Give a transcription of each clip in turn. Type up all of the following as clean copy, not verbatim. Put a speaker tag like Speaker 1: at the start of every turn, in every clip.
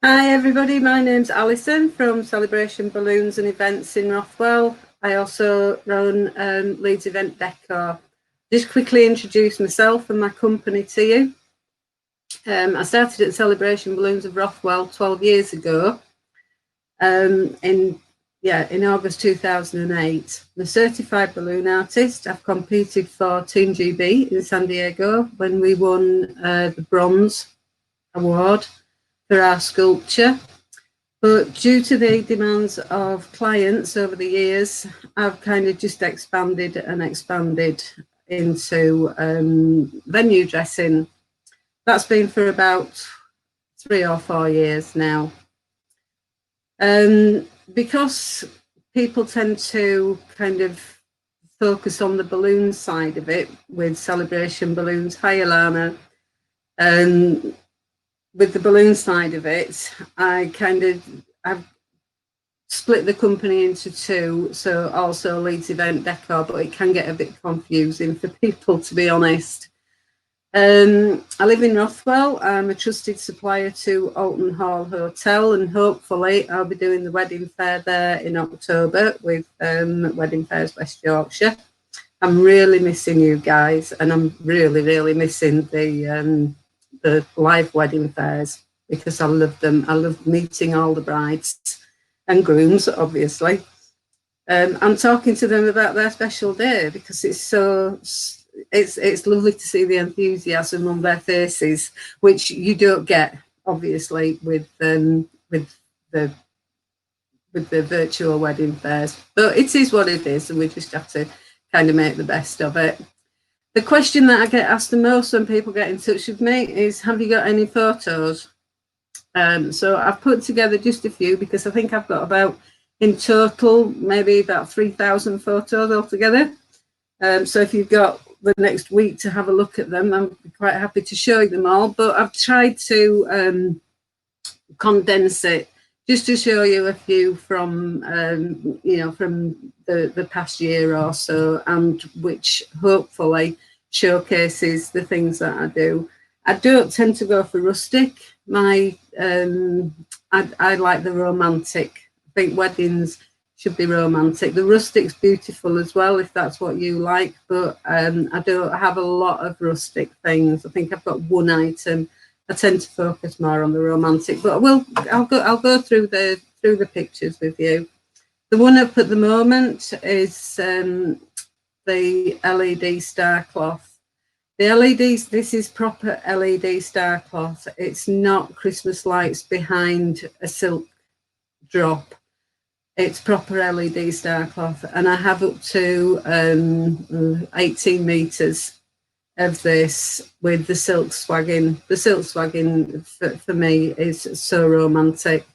Speaker 1: Hi everybody, my name's Alison from Celebration Balloons and Events in Rothwell. I also run Leeds Event Decor. Just quickly introduce myself and my company to you. I started at Celebration Balloons of Rothwell 12 years ago in August 2008. I'm a certified balloon artist. I've competed for Team GB in San Diego when we won the Bronze Award for our sculpture. But due to the demands of clients over the years, I've kind of just expanded into venue dressing. That's been for about 3 or 4 years now. Because people tend to kind of focus on the balloon side of it with Celebration Balloons, hi Alana, with the balloon side of it, I've split the company into two, so also Leeds Event Decor, but it can get a bit confusing for people, to be honest. I live in Rothwell. I'm a trusted supplier to Alton Hall Hotel, and hopefully I'll be doing the wedding fair there in October with Wedding Fayres West Yorkshire. I'm really missing you guys, and I'm really missing the live wedding fairs because I love them. I love meeting all the brides and grooms, obviously. I'm talking to them about their special day because it's lovely to see the enthusiasm on their faces, which you don't get obviously with the virtual wedding fairs. But it is what it is, and we just have to kind of make the best of it. The question that I get asked the most when people get in touch with me is, have you got any photos? So I've put together just a few because I think I've got about, in total, maybe about 3,000 photos altogether. So if you've got the next week to have a look at them, I'm quite happy to show you them all. But I've tried to condense it just to show you a few from, from the past year or so, and which hopefully showcases the things that I do. I don't tend to go for rustic. I like the romantic. I think weddings should be romantic. The rustic's beautiful as well, if that's what you like, but I don't have a lot of rustic things. I think I've got one item. I tend to focus more on the romantic, but I'll go through the pictures with you. The one up at the moment is the LED star cloth. The LEDs, this is proper LED star cloth. It's not Christmas lights behind a silk drop. It's proper LED star cloth, and I have up to 18 meters of this with the silk swagging. The silk swagging for me is so romantic,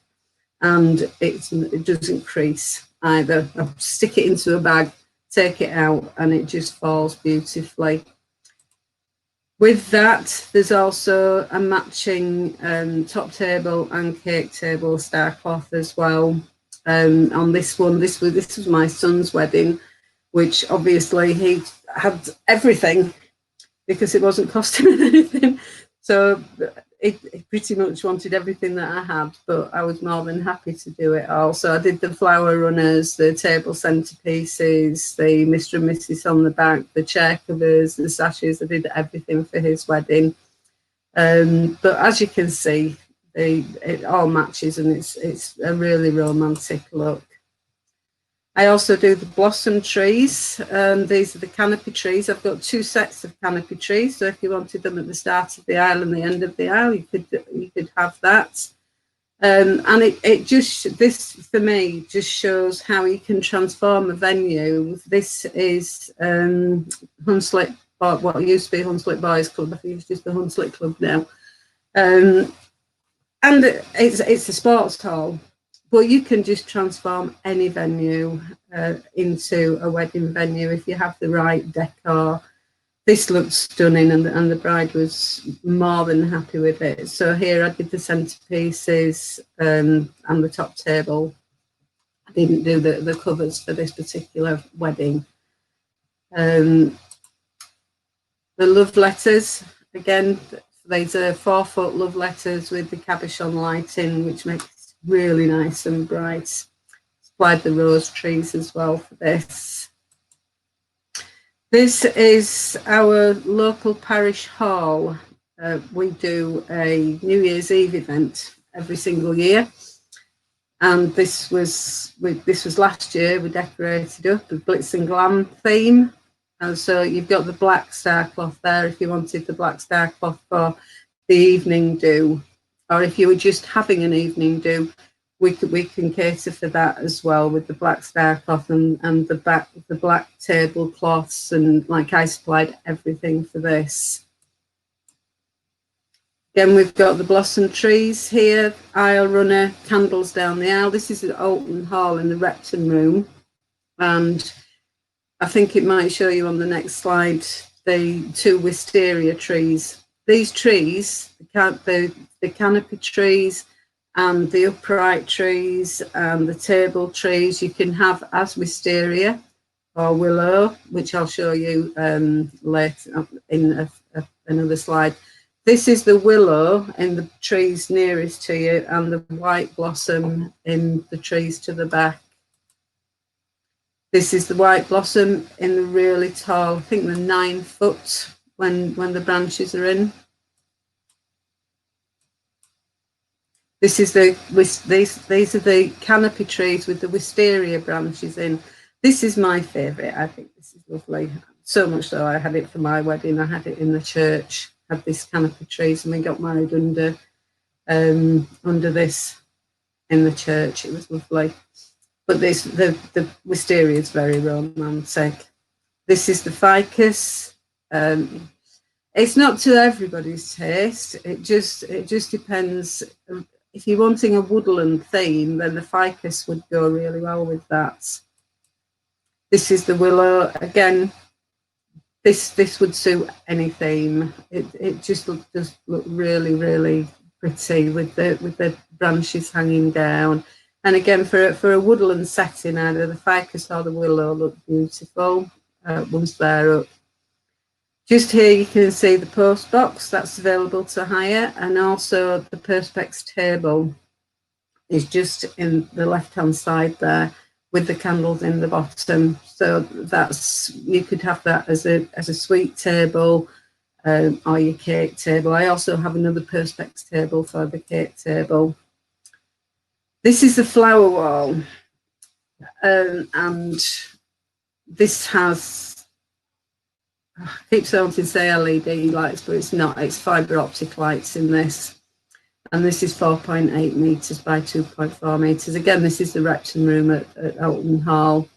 Speaker 1: and it doesn't crease either. I stick it into a bag, take it out, and it just falls beautifully. With that, there's also a matching top table and cake table star cloth as well. On this one, this was my son's wedding, which obviously he had everything because it wasn't costing anything. So it pretty much wanted everything that I had, but I was more than happy to do it all. So I did the flower runners, the table centerpieces, the Mr. and Mrs. on the back, the chair covers, the sashes. I did everything for his wedding. But as you can see, it all matches, and it's a really romantic look. I also do the blossom trees. These are the canopy trees. I've got 2 sets of canopy trees. So if you wanted them at the start of the aisle and the end of the aisle, you could have that. And this for me just shows how you can transform a venue. This is Hunslet, or what used to be Hunslet Boys Club. I think it's just the Hunslet Club now. And it's a sports hall. But you can just transform any venue into a wedding venue if you have the right decor. This looks stunning, and the bride was more than happy with it. So here I did the centerpieces and the top table. I didn't do the covers for this particular wedding. The love letters, again, These are 4-foot love letters with the cabochon lighting, which makes it really nice and bright. Supplied the rose trees as well for this. This is our local parish hall. We do a New Year's Eve event every single year, and this was last year. We decorated up the glitz and glam theme, and so you've got the black star cloth there if you wanted the black star cloth for the evening do, or if you were just having an evening do, we can cater for that as well with the black star cloth and the black tablecloths, and like I supplied everything for this. Again, we've got the blossom trees here, aisle runner, candles down the aisle. This is at Alton Hall in the Repton room, and I think it might show you on the next slide the 2 wisteria trees. These trees, the canopy trees and the upright trees and the table trees, you can have as wisteria or willow, which I'll show you later in another slide. This is the willow in the trees nearest to you, and the white blossom in the trees to the back. This is the white blossom in the really tall, I think the 9 foot when the branches are in. This is these are the canopy trees with the wisteria branches in. This is my favourite. I think this is lovely. So much so I had it for my wedding. I had it in the church. Had this canopy trees, and we got married under this in the church. It was lovely. But the wisteria is very romantic. This is the ficus. It's not to everybody's taste. It just depends. If you're wanting a woodland theme, then the ficus would go really well with that. This is the willow. Again, this would suit any theme. It just does look really, really pretty with the branches hanging down. And again, for a woodland setting, either the ficus or the willow look beautiful once they're up. Just here you can see the post box that's available to hire, and also the perspex table is just in the left hand side there with the candles in the bottom. So you could have that as a sweet table or your cake table. I also have another perspex table for the cake table. This is the flower wall, and this has, I keep wanting to say LED lights, but it's not. It's fibre optic lights in this. And this is 4.8 metres by 2.4 metres. Again, this is the Repton room at Alton Hall.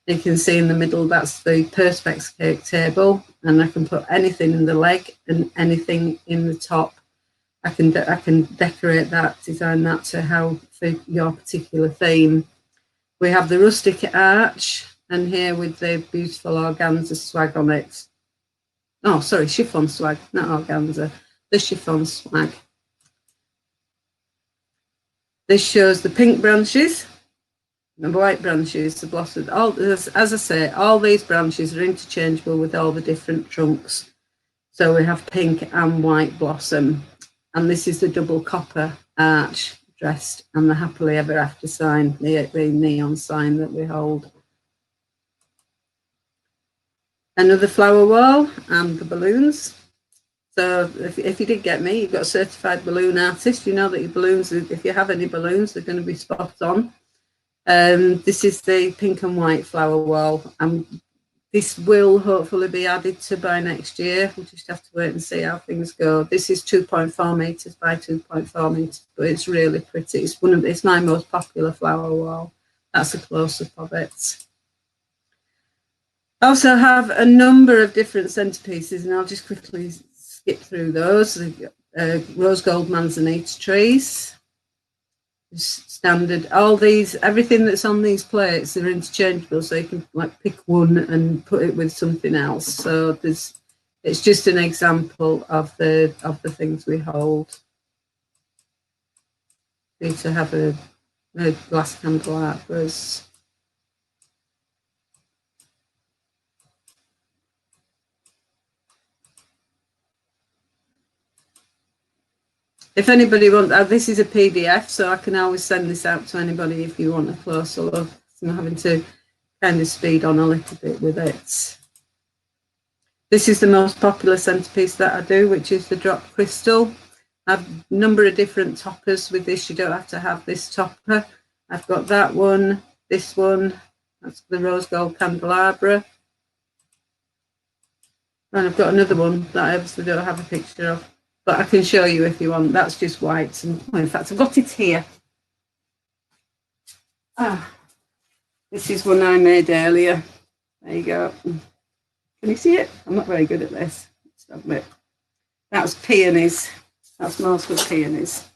Speaker 1: You can see in the middle, that's the perspex cake table. And I can put anything in the leg and anything in the top. I can decorate that, design that to how for your particular theme. We have the rustic arch, and here with the beautiful organza swag on it. Oh, sorry, chiffon swag, not organza, the chiffon swag. This shows the pink branches, the white branches, the blossoms. As I say, all these branches are interchangeable with all the different trunks. So we have pink and white blossom. And this is the double copper arch dressed, and the happily ever after sign, the neon sign that we hold. Another flower wall and the balloons. So if you did get me, you've got a certified balloon artist. You know that your balloons, if you have any balloons, they're going to be spot on. This is the pink and white flower wall. This will hopefully be added to by next year. We'll just have to wait and see how things go. This is 2.4 metres by 2.4 metres, but it's really pretty. It's my most popular flower wall. That's a close-up of it. I also have a number of different centerpieces, and I'll just quickly skip through those. Rose gold manzanita trees, standard. All these, everything that's on these plates are interchangeable, so you can like pick one and put it with something else. So it's just an example of the things we hold. Need to have a glass candle art for us. If anybody wants, this is a PDF, so I can always send this out to anybody if you want a closer look. So I'm having to kind of speed on a little bit with it. This is the most popular centrepiece that I do, which is the drop crystal. I have a number of different toppers with this. You don't have to have this topper. I've got that one, this one, that's the rose gold candelabra. And I've got another one that I obviously don't have a picture of, but I can show you if you want. That's just white. And in fact, I've got it here. This is one I made earlier. There you go. Can you see it? I'm not very good at this. That's peonies. That's mostly peonies.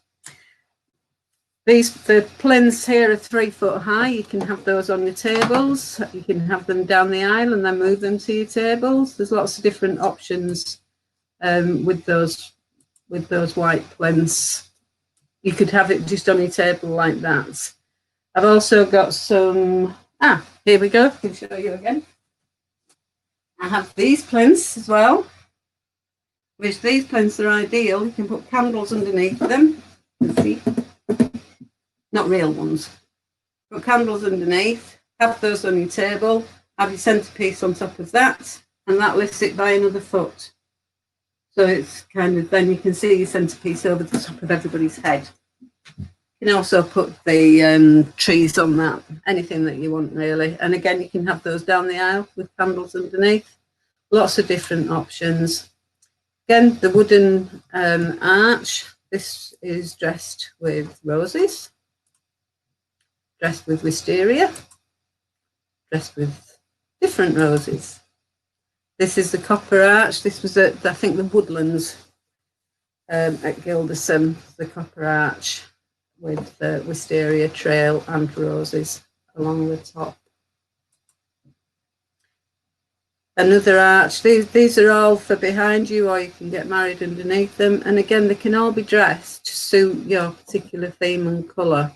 Speaker 1: The plinths here are 3 foot high. You can have those on your tables. You can have them down the aisle and then move them to your tables. There's lots of different options with those white plinths. You could have it just on your table like that. I've also got some, here we go. I can show you again. I have these plinths as well, which these plinths are ideal. You can put candles underneath them. Let's see. Not real ones. Put candles underneath, have those on your table, have your centrepiece on top of that, and that lifts it by another foot. So it's kind of, then you can see your centrepiece over the top of everybody's head. You can also put the trees on that, anything that you want really. And again, you can have those down the aisle with candles underneath. Lots of different options. Again, the wooden arch. This is dressed with roses, dressed with wisteria, dressed with different roses. This is the copper arch. This was at, I think, the Woodlands at Gilderson, the copper arch with the wisteria trail and roses along the top. Another arch. These are all for behind you, or you can get married underneath them. And again, they can all be dressed to suit your particular theme and colour.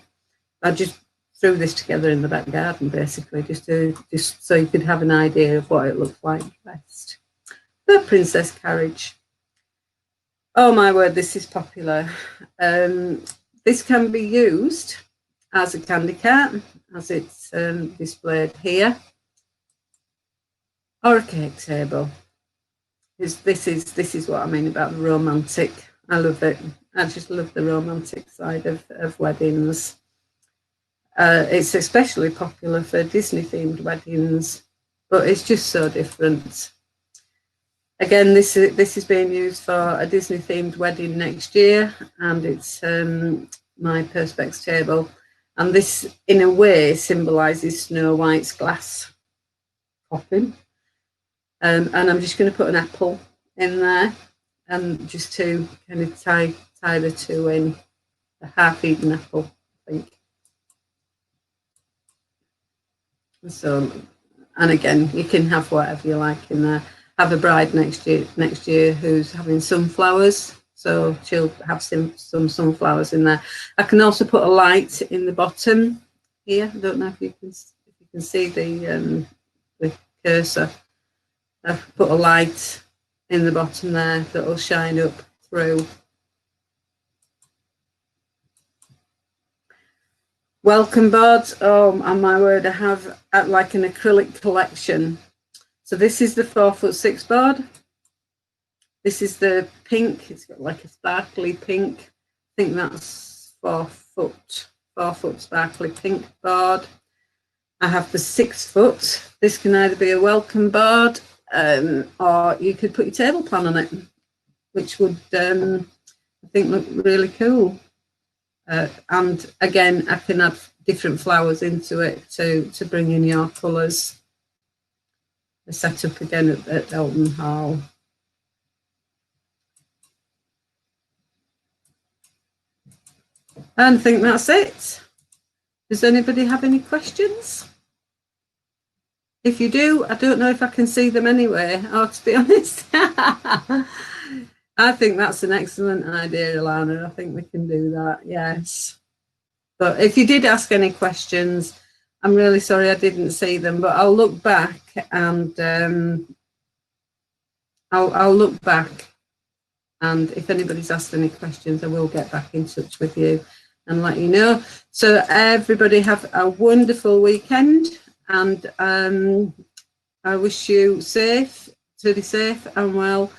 Speaker 1: I just threw this together in the back garden, basically, just so you could have an idea of what it looks like dressed. The princess carriage. Oh my word, this is popular. This can be used as a candy cart, as it's displayed here, or a cake table. This is what I mean about the romantic. I love it. I just love the romantic side of weddings. It's especially popular for Disney-themed weddings, but it's just so different. Again, this is being used for a Disney-themed wedding next year, and it's my Perspex table. And this, in a way, symbolises Snow White's glass coffin. And I'm just going to put an apple in there, and just to kind of tie the two in, a half-eaten apple, I think. So, and again, you can have whatever you like in there. Have a bride next year who's having sunflowers, so she'll have some sunflowers in there. I can also put a light in the bottom here. I don't know if you can see the cursor. I've put a light in the bottom there that will shine up through. Welcome boards. Oh, and my word, I have like an acrylic collection. So this is the 4'6" board. This is the pink. It's got like a sparkly pink. I think that's 4 foot sparkly pink board. I have the 6 foot. This can either be a welcome board, or you could put your table plan on it, which would I think look really cool. And again, I can add different flowers into it to bring in your colours. The setup again at Elton Hall. And I think that's it. Does anybody have any questions? If you do, I don't know if I can see them anyway, or to be honest. I think that's an excellent idea, Alana. I think we can do that, yes. But if you did ask any questions, I'm really sorry I didn't see them, but I'll look back and I'll look back And if anybody's asked any questions, I will get back in touch with you and let you know. So everybody have a wonderful weekend, and I wish you to be safe and well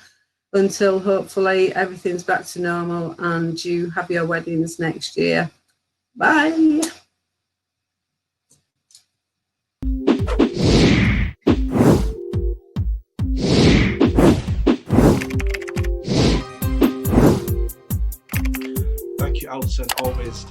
Speaker 1: until hopefully everything's back to normal and you have your weddings next year. Bye.
Speaker 2: Thank you, Alison. Always